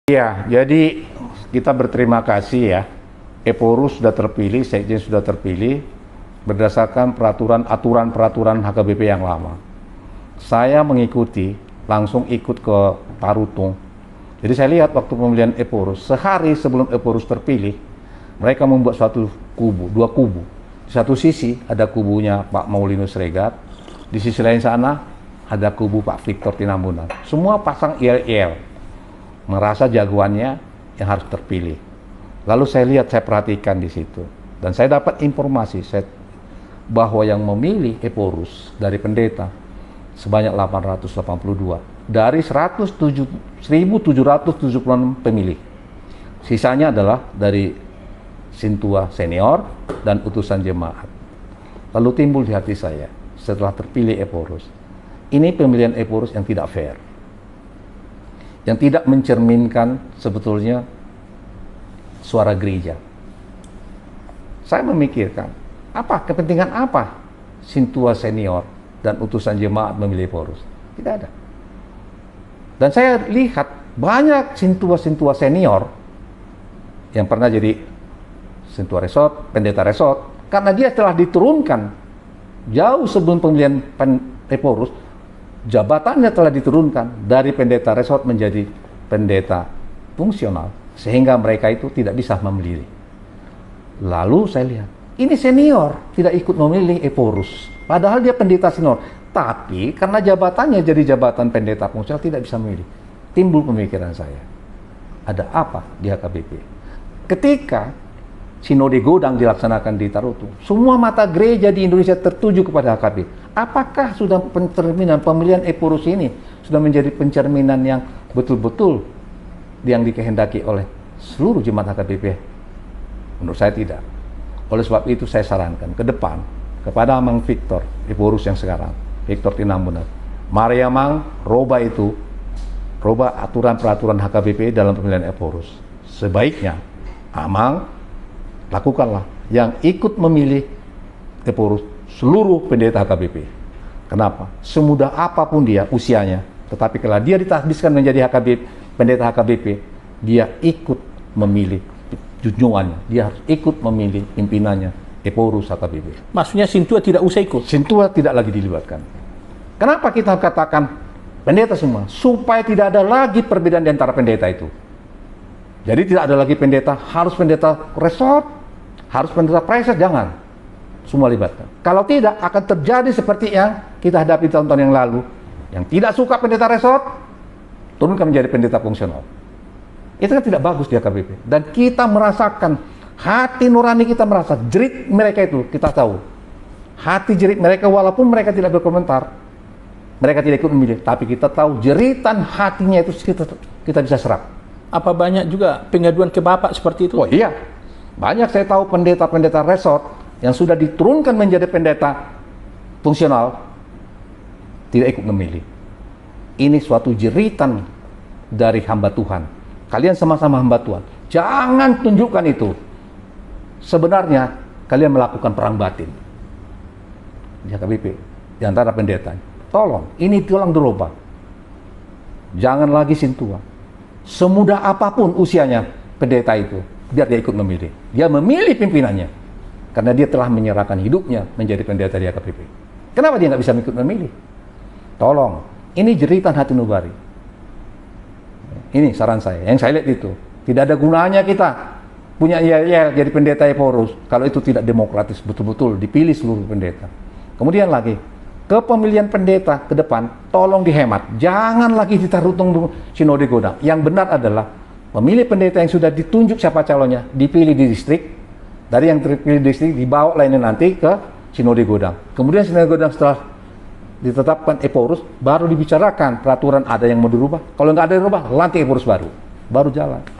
Ya, jadi kita berterima kasih ya. Eporus sudah terpilih, Sekjen sudah terpilih berdasarkan aturan-peraturan HKBP yang lama. Saya mengikuti, langsung ikut ke Tarutung. Jadi saya lihat waktu pemilihan Eporus, sehari sebelum Eporus terpilih, mereka membuat suatu kubu, dua kubu. Di satu sisi ada kubunya Pak Maulinus Regat, di sisi lain sana ada kubu Pak Victor Tinambunan. Semua pasang yel-yel, merasa jagoannya yang harus terpilih. Lalu saya lihat, saya perhatikan di situ, dan saya dapat informasi bahwa yang memilih Eporus dari pendeta sebanyak 882 dari 1.776 pemilih. Sisanya adalah dari Sintua senior dan utusan jemaat. Lalu timbul di hati saya setelah terpilih Eporus, ini pemilihan Eporus yang tidak fair, yang tidak mencerminkan sebetulnya suara gereja. Saya memikirkan, kepentingan apa Sintua senior dan utusan jemaat memilih Eporus? Tidak ada. Dan saya lihat banyak Sintua senior yang pernah jadi Sintua Resort, pendeta Resort, karena dia telah diturunkan jauh sebelum pemilihan Eporus, jabatannya telah diturunkan dari pendeta Resort menjadi pendeta fungsional, sehingga mereka itu tidak bisa memilih. Lalu saya lihat, ini senior tidak ikut memilih Eporus, padahal dia pendeta senior, tapi karena jabatannya jadi jabatan pendeta fungsional tidak bisa memilih. Timbul pemikiran saya, ada apa di HKBP? Ketika Sinode Godang dilaksanakan di Tarutung, semua mata gereja di Indonesia tertuju kepada HKBP. Apakah sudah pencerminan pemilihan Eporus ini sudah menjadi pencerminan yang betul-betul yang dikehendaki oleh seluruh jemaat HKBP? Menurut saya tidak. Oleh sebab itu saya sarankan ke depan kepada Mang Victor Eporus yang sekarang, Victor Tinambunan, mari Mang roba aturan-peraturan HKBP dalam pemilihan Eporus. Sebaiknya Amang lakukanlah yang ikut memilih Eporus seluruh pendeta HKBP. Kenapa? Semudah apapun dia usianya, tetapi kalau dia ditakdirkan menjadi pendeta HKBP, dia ikut memilih junjungannya, dia harus ikut memilih pimpinannya Eporus HKBP. Maksudnya Sintua tidak usah ikut? Sintua tidak lagi dilibatkan. Kenapa kita katakan pendeta semua? Supaya tidak ada lagi perbedaan di antara pendeta itu. Jadi tidak ada lagi pendeta, harus pendeta resort, harus pendeta preset, jangan. Semua libatkan. Kalau tidak, akan terjadi seperti yang kita hadapi tahun-tahun yang lalu. Yang tidak suka pendeta resort, turunkan menjadi pendeta fungsional. Itu kan tidak bagus di HKBP. Dan kita merasakan, hati nurani kita merasa, jerit mereka itu, kita tahu. Hati jerit mereka, walaupun mereka tidak berkomentar, mereka tidak ikut memilih, tapi kita tahu jeritan hatinya itu kita bisa serap. Apa banyak juga pengaduan ke Bapak seperti itu? Oh iya, banyak saya tahu pendeta-pendeta resort yang sudah diturunkan menjadi pendeta fungsional tidak ikut memilih. Ini suatu jeritan dari hamba Tuhan. Kalian sama-sama hamba Tuhan, jangan tunjukkan itu. Sebenarnya kalian melakukan perang batin di HKBP di antara pendeta. Tolong, ini tolong dirubah. Jangan lagi Sintua. Semudah apapun usianya pendeta itu, biar dia ikut memilih. Dia memilih pimpinannya karena dia telah menyerahkan hidupnya menjadi pendeta di HKBP. Kenapa dia nggak bisa ikut memilih? Tolong, ini jeritan hati nurani. Ini saran saya. Yang saya lihat itu tidak ada gunanya kita punya yel-yel jadi pendeta Eporus kalau itu tidak demokratis, betul-betul dipilih seluruh pendeta. Kemudian lagi, kepemilihan pendeta ke depan tolong dihemat, jangan lagi ditarutung Sinode Godang. Yang benar adalah memilih pendeta yang sudah ditunjuk siapa calonnya, dipilih di distrik, dari yang terpilih di distrik dibawa lainnya nanti ke Sinode Godang. Kemudian Sinode Godang setelah ditetapkan Eporus, baru dibicarakan peraturan ada yang mau dirubah. Kalau nggak ada yang dirubah, lantik Eporus baru jalan.